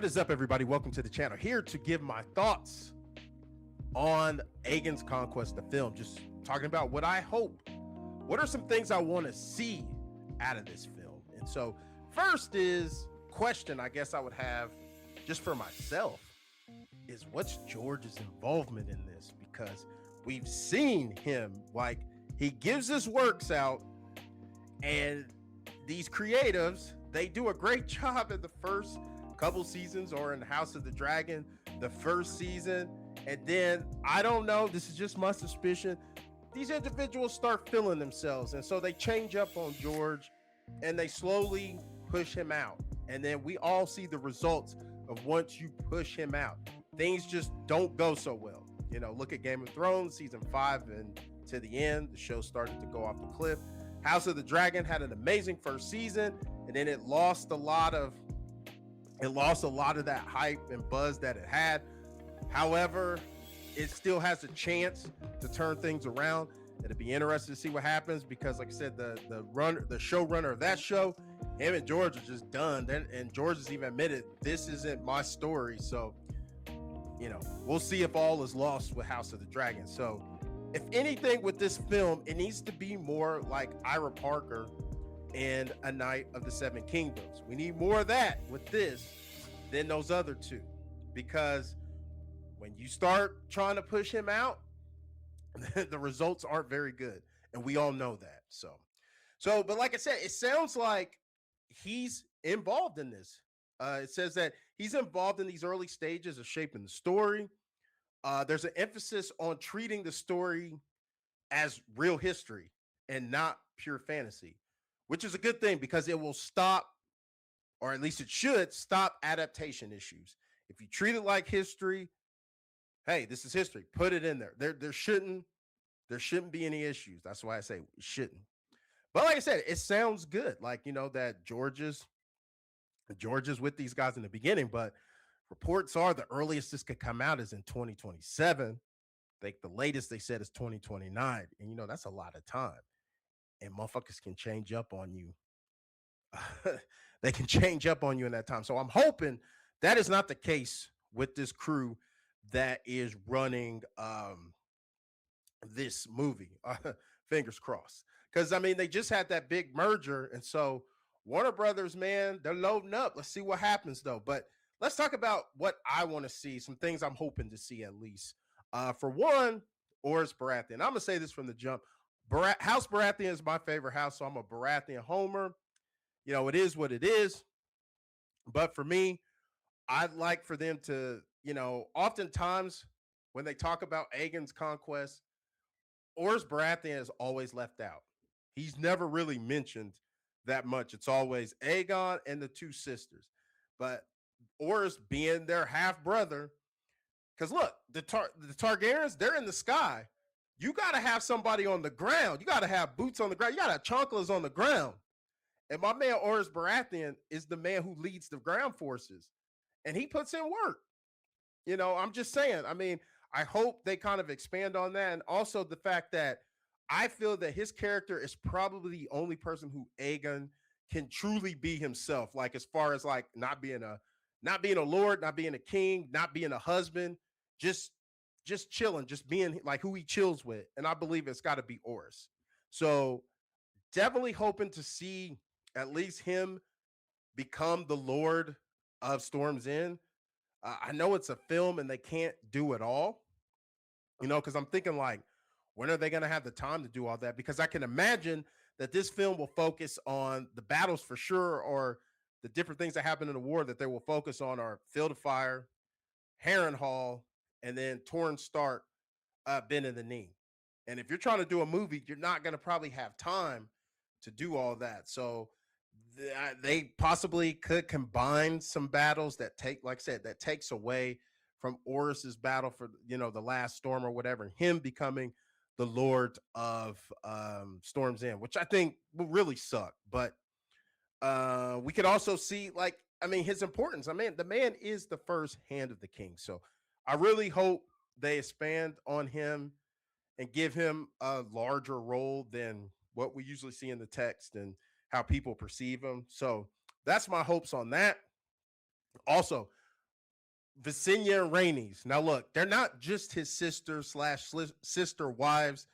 What is up, everybody? Welcome to the channel. Here to give my thoughts on Aegon's Conquest, the film. Just talking about what I hope. What are some things I want to see out of this film? And so, first is question I guess I would have just for myself is what's George's involvement in this? Because we've seen him, like, he gives his works out, and these creatives, they do a great job in the first couple seasons, or in House of the Dragon, the first season. And then, I don't know, this is just my suspicion, these individuals start feeling themselves. And so they change up on George and they slowly push him out. And then we all see the results of once you push him out. Things just don't go so well. You know, look at Game of Thrones, season 5 and to the end, the show started to go off the cliff. House of the Dragon had an amazing first season, and then it lost a lot of that hype and buzz that it had. However, it still has a chance to turn things around. It'll be interesting to see what happens because, like I said, the showrunner of that show, him and George are just done. And George has even admitted, this isn't my story. So, you know, we'll see if all is lost with House of the Dragon. So, if anything with this film, it needs to be more like Ira Parker and A Night of the Seven Kingdoms. We need more of that with this than those other two, because when you start trying to push him out, the results aren't very good, and we all know that. But like I said, it sounds like he's involved in this. It says that he's involved in these early stages of shaping the story. There's an emphasis on treating the story as real history and not pure fantasy, which is a good thing because it will stop, or at least it should stop, adaptation issues. If you treat it like history, hey, this is history, put it in there. There shouldn't be any issues. That's why I say it shouldn't. But like I said, it sounds good. Like, you know, that George is with these guys in the beginning, but reports are the earliest this could come out is in 2027. I think the latest they said is 2029. And, you know, that's a lot of time. And motherfuckers can change up on you. They can change up on you in that time. So I'm hoping that is not the case with this crew that is running this movie. Fingers crossed. Because, I mean, they just had that big merger. And so Warner Brothers, man, they're loading up. Let's see what happens, though. But let's talk about what I want to see, some things I'm hoping to see at least. For one, Oris Baratheon. I'm going to say this from the jump. House Baratheon is my favorite house, so I'm a Baratheon homer. You know, it is what it is. But for me, I'd like for them to, you know, oftentimes when they talk about Aegon's Conquest, Oris Baratheon is always left out. He's never really mentioned that much. It's always Aegon and the two sisters. But Oris being their half brother, because look, the Targaryens, they're in the sky. You got to have somebody on the ground. You got to have boots on the ground. You got to have chanclas on the ground. And my man Oris Baratheon is the man who leads the ground forces, and he puts in work. You know, I'm just saying. I mean, I hope they kind of expand on that, and also the fact that I feel that his character is probably the only person who Aegon can truly be himself. Like, as far as like not being a lord, not being a king, not being a husband, just chilling, just being like who he chills with. And I believe it's got to be Oris. So definitely hoping to see at least him become the Lord of Storm's End. I know it's a film and they can't do it all, you know, because I'm thinking like, when are they going to have the time to do all that? Because I can imagine that this film will focus on the battles for sure, or the different things that happen in the war that they will focus on are Field of Fire, Harrenhal, and then Torrhen Stark bending the knee. And if you're trying to do a movie, you're not going to probably have time to do all that. So they possibly could combine some battles that take, like I said, that takes away from Oris's battle for, you know, the last storm or whatever, and him becoming the Lord of Storm's End, which I think will really suck. But we could also see, like, I mean, his importance. I mean, the man is the first hand of the king. So I really hope they expand on him and give him a larger role than what we usually see in the text and how people perceive him. So that's my hopes on that. Also, Visenya and Rhaenys. Now, look, they're not just his sisters slash sister wives,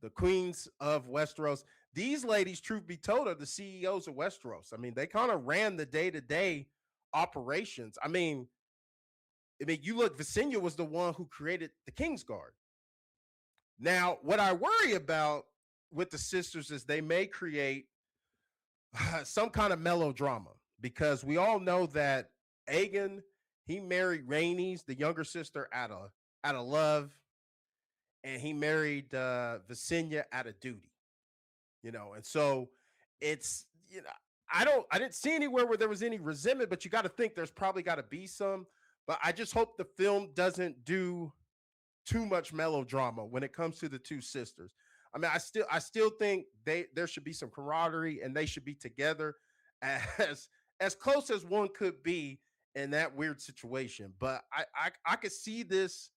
the queens of Westeros. These ladies, truth be told, are the CEOs of Westeros. I mean, they kind of ran the day to day operations. I mean, you look, Visenya was the one who created the Kingsguard. Now, what I worry about with the sisters is they may create some kind of melodrama because we all know that Aegon, he married Rhaenys, the younger sister, out of love, and he married Visenya out of duty. And so it's I didn't see anywhere where there was any resentment, but you got to think there's probably got to be some. But I just hope the film doesn't do too much melodrama when it comes to the two sisters. I mean, I still think there should be some camaraderie and they should be together as as close as one could be in that weird situation. But I could see this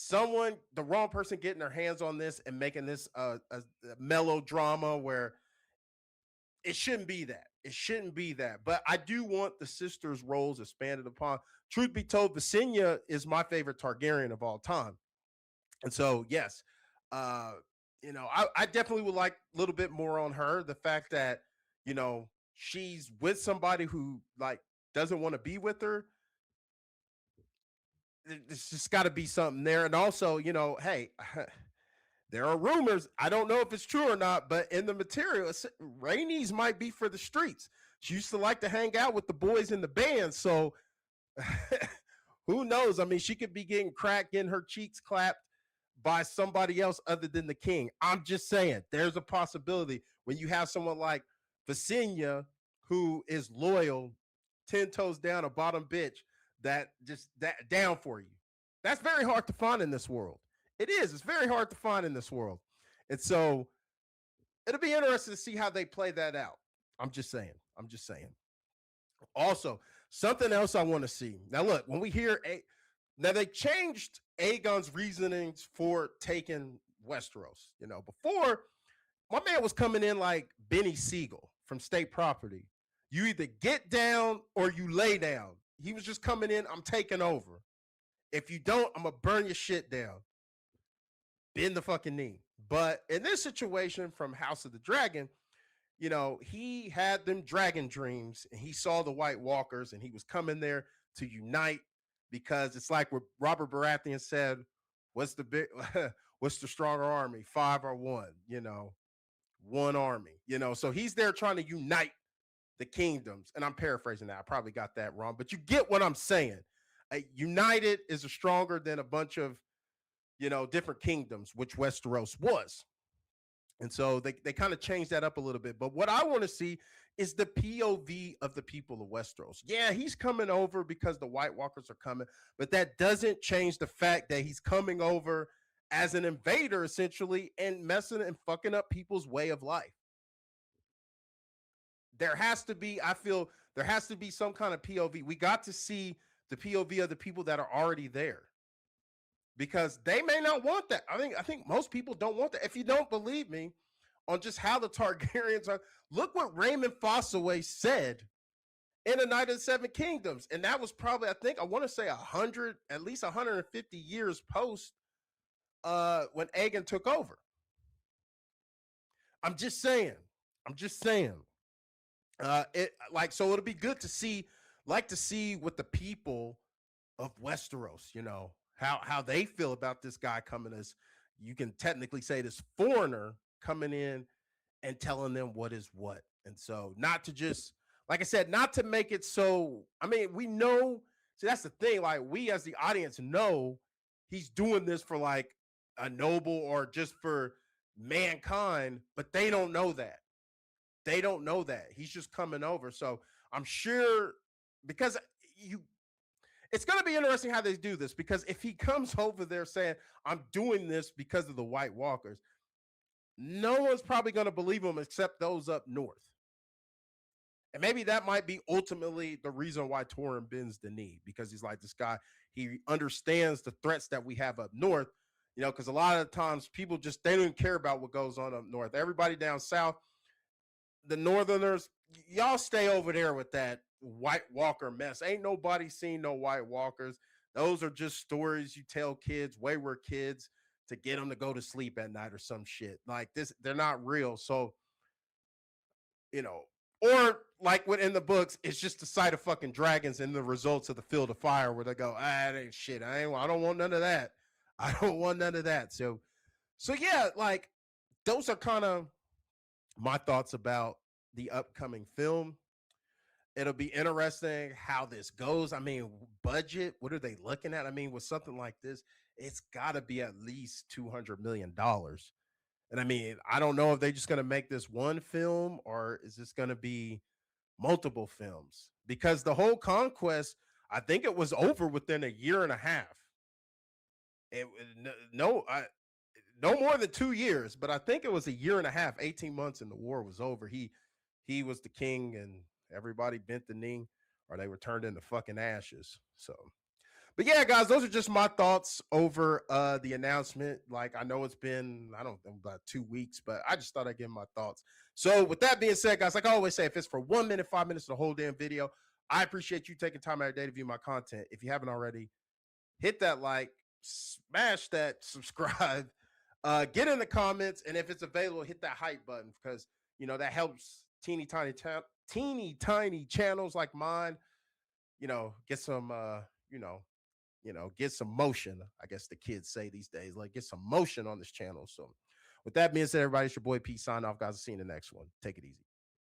the wrong person getting their hands on this and making this a melodrama where it shouldn't be that. It shouldn't be that. But I do want the sisters' roles expanded upon. Truth be told, Visenya is my favorite Targaryen of all time. And so, yes, uh, I definitely would like a little bit more on her. The fact that, she's with somebody who like doesn't want to be with her. There's just got to be something there. And also, hey, there are rumors. I don't know if it's true or not, but in the material, Rhaenys might be for the streets. She used to like to hang out with the boys in the band. So who knows? I mean, she could be getting cracked, getting her cheeks clapped by somebody else other than the king. I'm just saying, there's a possibility when you have someone like Visenya who is loyal, 10 toes down, a bottom bitch, that just that down for you. That's very hard to find in this world. It is. It's very hard to find in this world. And so it'll be interesting to see how they play that out. I'm just saying. I'm just saying. Also, something else I want to see. Now, look, when we hear now they changed Aegon's reasonings for taking Westeros. Before my man was coming in like Benny Siegel from State Property. You either get down or you lay down. He was just coming in. I'm taking over. If you don't, I'm gonna burn your shit down. Bend the fucking knee. But in this situation from House of the Dragon, he had them dragon dreams and he saw the White Walkers and he was coming there to unite because it's like what Robert Baratheon said, what's the big what's the stronger army? 5 or 1, one army, so he's there trying to unite the kingdoms. And I'm paraphrasing that. I probably got that wrong, but you get what I'm saying. United is stronger than a bunch of, different kingdoms, which Westeros was. And so they kind of changed that up a little bit. But what I want to see is the POV of the people of Westeros. Yeah, he's coming over because the White Walkers are coming, but that doesn't change the fact that he's coming over as an invader, essentially, and messing and fucking up people's way of life. I feel there has to be some kind of POV. We got to see the POV of the people that are already there because they may not want that. I think most people don't want that. If you don't believe me on just how the Targaryens are, look what Raymond Fossaway said in A Night of the Seven Kingdoms. And that was probably, I want to say at least 150 years post when Aegon took over. I'm just saying. So it'll be good to see what the people of Westeros, how they feel about this guy coming as, you can technically say, this foreigner coming in and telling them what is what. And so not to just, like I said, not to make it so, we know, see, that's the thing, like we as the audience know he's doing this for like a noble or just for mankind, but they don't know that. They don't know that. He's just coming over. So I'm sure because it's going to be interesting how they do this, because if he comes over there saying, I'm doing this because of the White Walkers, no one's probably going to believe him except those up north. And maybe that might be ultimately the reason why Torrhen bends the knee, because he's like, this guy, he understands the threats that we have up north, because a lot of times people they don't care about what goes on up north. Everybody down south, the Northerners, y'all stay over there with that White Walker mess. Ain't nobody seen no White Walkers. Those are just stories you tell kids, wayward kids, to get them to go to sleep at night or some shit. Like this, they're not real. So, you know, or like what in the books, it's just the sight of fucking dragons and the results of the field of fire where they go, it ain't shit. I don't want none of that. I don't want none of that. So yeah, like those are kind of my thoughts about the upcoming film. It'll be interesting how this goes. I mean, budget, what are they looking at? I mean, with something like this, it's got to be at least $200 million. And I mean, I don't know if they're just going to make this one film or is this going to be multiple films, because the whole Conquest, I think it was over within a year and a half. It no, no more than 2 years, but I think it was a year and a half, 18 months, and the war was over. He was the king, and everybody bent the knee, or they were turned into fucking ashes. So, but yeah, guys, those are just my thoughts over the announcement. Like, I know it's been, I don't know, about 2 weeks, but I just thought I'd give my thoughts. So with that being said, guys, like I always say, if it's for 1 minute, 5 minutes, the whole damn video, I appreciate you taking time out of your day to view my content. If you haven't already, hit that like, smash that subscribe, get in the comments, and if it's available, hit that hype button, because that helps teeny tiny channels like mine, get some get some motion. I guess the kids say these days, like, get some motion on this channel. So with that being said, everybody, it's your boy Pete sign off, guys. I'll see you in the next one. Take it easy.